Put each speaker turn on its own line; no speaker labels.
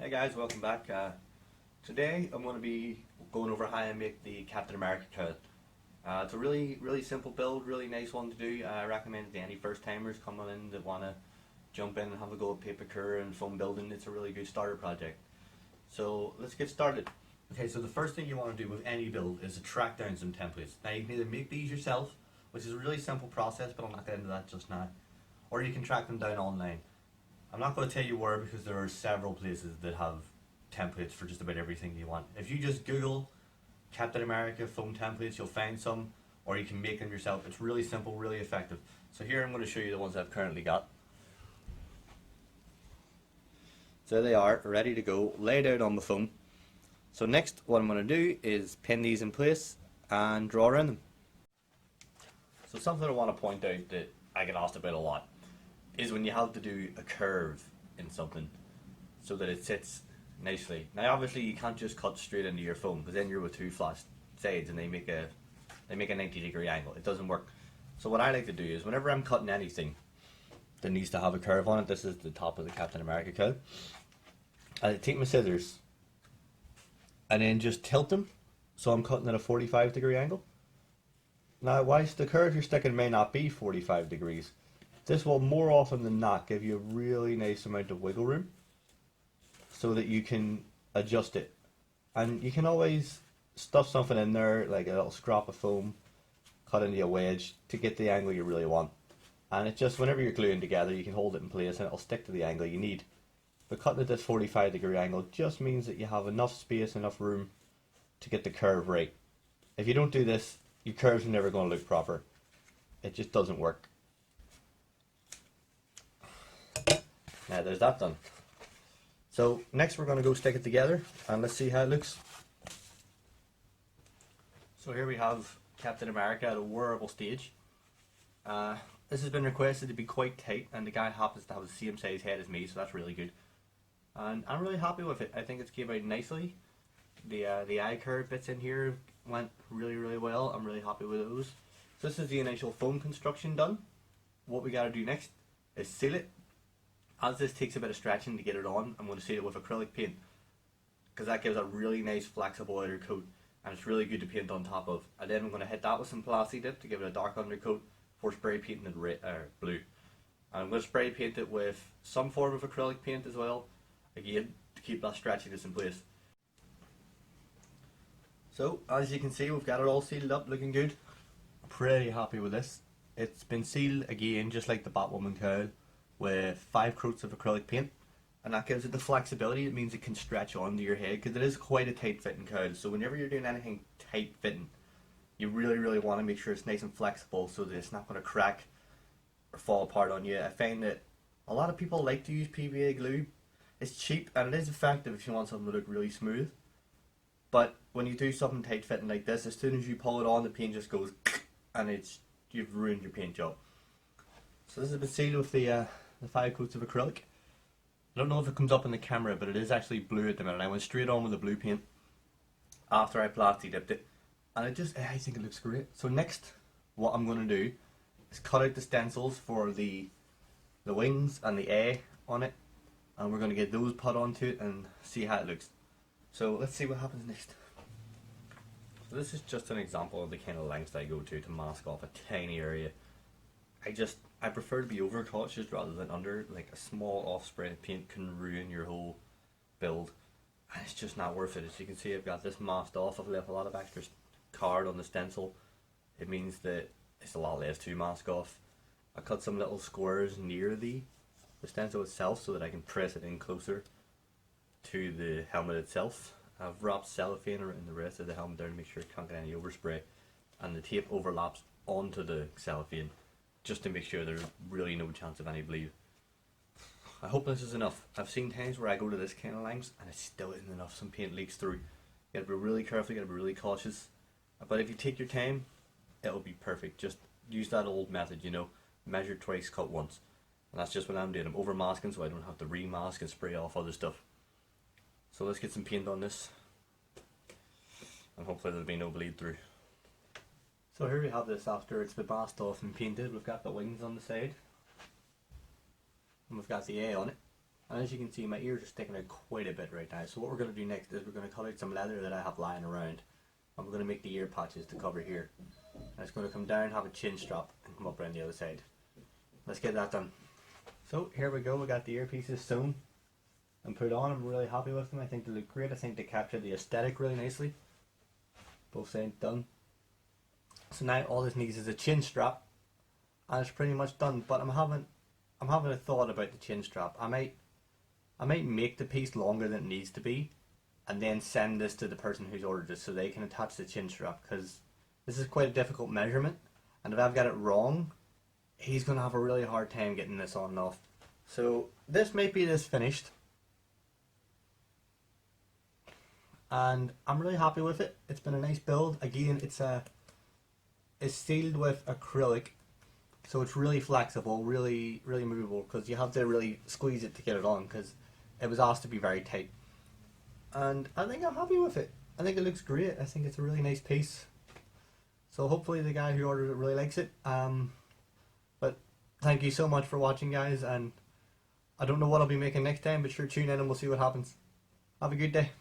Hey guys, welcome back. Today I'm going to be going over how I make the Captain America cowl. It's a really simple build, really nice one to do. I recommend it to any first timers coming in that want to jump in and have a go at paper cure and foam building. It's a really good starter project. So let's get started. Okay, so the first thing you want to do with any build is to track down some templates. Now you can either make these yourself, which is a really simple process, but I'll not get into that just now, or you can track them down online. I'm not going to tell you where because there are several places that have templates for just about everything you want. If you just Google Captain America foam templates, you'll find some, or you can make them yourself. It's really simple, really effective. So here I'm going to show you the ones I've currently got. So they are ready to go, laid out on the foam. So next what I'm going to do is pin these in place and draw around them. So something I want to point out that I get asked about a lot is when you have to do a curve in something so that it sits nicely. Now obviously you can't just cut straight into your foam because then you're with two flat sides and they make a 90-degree angle. It doesn't work. So what I like to do is whenever I'm cutting anything that needs to have a curve on it, this is the top of the Captain America cowl, I take my scissors and then just tilt them so I'm cutting at a 45-degree angle. Now whilst the curve you're sticking may not be 45 degrees, this will more often than not give you a really nice amount of wiggle room so that you can adjust it. And you can always stuff something in there, like a little scrap of foam, cut into a wedge to get the angle you really want. And it just, whenever you're gluing together, you can hold it in place and it'll stick to the angle you need. But cutting at this 45-degree angle just means that you have enough space, enough room to get the curve right. If you don't do this, your curves are never going to look proper. It just doesn't work. Now there's that done. So next we're going to go stick it together and let's see how it looks. So here we have Captain America at a wearable stage. This has been requested to be quite tight and the guy happens to have the same size head as me, so that's really good. And I'm really happy with it. I think it's came out nicely. The eye curve bits in here went really well. I'm really happy with those. So this is the initial foam construction done. What we got to do next is seal it. As this takes a bit of stretching to get it on, I'm going to seal it with acrylic paint because that gives a really nice flexible outer coat and it's really good to paint on top of. And then I'm going to hit that with some plasti dip to give it a dark undercoat before spray painting it blue. And I'm going to spray paint it with some form of acrylic paint as well, again to keep that stretchiness in place. So as you can see, we've got it all sealed up, looking good. I'm pretty happy with this. It's been sealed again just like the Batwoman cowl, with 5 coats of acrylic paint, and that gives it the flexibility. It means it can stretch onto your head because it is quite a tight fitting cowl. So whenever you're doing anything tight fitting, you really want to make sure it's nice and flexible so that it's not going to crack or fall apart on you. I find that a lot of people like to use PVA glue. It's cheap and it is effective if you want something to look really smooth, but when you do something tight fitting like this, as soon as you pull it on, the paint just goes and you've ruined your paint job. So this has been sealed with the 5 coats of acrylic. I don't know if it comes up in the camera, but it is actually blue at the minute. I went straight on with the blue paint after I plasti dipped it, and I think it looks great. So next, what I'm going to do is cut out the stencils for the wings and the A on it, and we're going to get those put onto it and see how it looks. So let's see what happens next. So this is just an example of the kind of lengths I go to mask off a tiny area. I prefer to be over cautious rather than under. Like a small off spray of paint can ruin your whole build and it's just not worth it. As you can see, I've got this masked off. I've left a lot of extra card on the stencil. It means that it's a lot less to mask off. I cut some little squares near the stencil itself so that I can press it in closer to the helmet itself. I've wrapped cellophane around the rest of the helmet there to make sure it can't get any overspray, and the tape overlaps onto the cellophane just to make sure there's really no chance of any bleed. I hope this is enough. I've seen times where I go to this kind of lengths and it still isn't enough. Some paint leaks through. You gotta be really careful, you gotta be really cautious. But if you take your time, it'll be perfect. Just use that old method, you know, measure twice, cut once. And that's just what I'm doing. I'm over masking so I don't have to remask and spray off other stuff. So let's get some paint on this and hopefully there'll be no bleed through. So here we have this after it's been masked off and painted. We've got the wings on the side and we've got the A on it. And as you can see, my ears are sticking out quite a bit right now. So what we're going to do next is we're going to cut out some leather that I have lying around. And we're going to make the ear patches to cover here. And it's going to come down, have a chin strap, and come up around the other side. Let's get that done. So here we go, we got the earpieces sewn and put on. I'm really happy with them. I think they look great. I think they capture the aesthetic really nicely. Both sides done. So now all this needs is a chin strap, and it's pretty much done. But I'm having a thought about the chin strap. I might make the piece longer than it needs to be, and then send this to the person who's ordered it so they can attach the chin strap, because this is quite a difficult measurement, and if I've got it wrong, he's going to have a really hard time getting this on and off. So this might be this finished, and I'm really happy with it. It's been a nice build. Again, it's sealed with acrylic, so it's really flexible, really movable, because you have to really squeeze it to get it on, because it was asked to be very tight. And I think I'm happy with it. I think it looks great. I think it's a really nice piece. So hopefully the guy who ordered it really likes it. But thank you so much for watching, guys, and I don't know what I'll be making next time, but sure, tune in and we'll see what happens. Have a good day.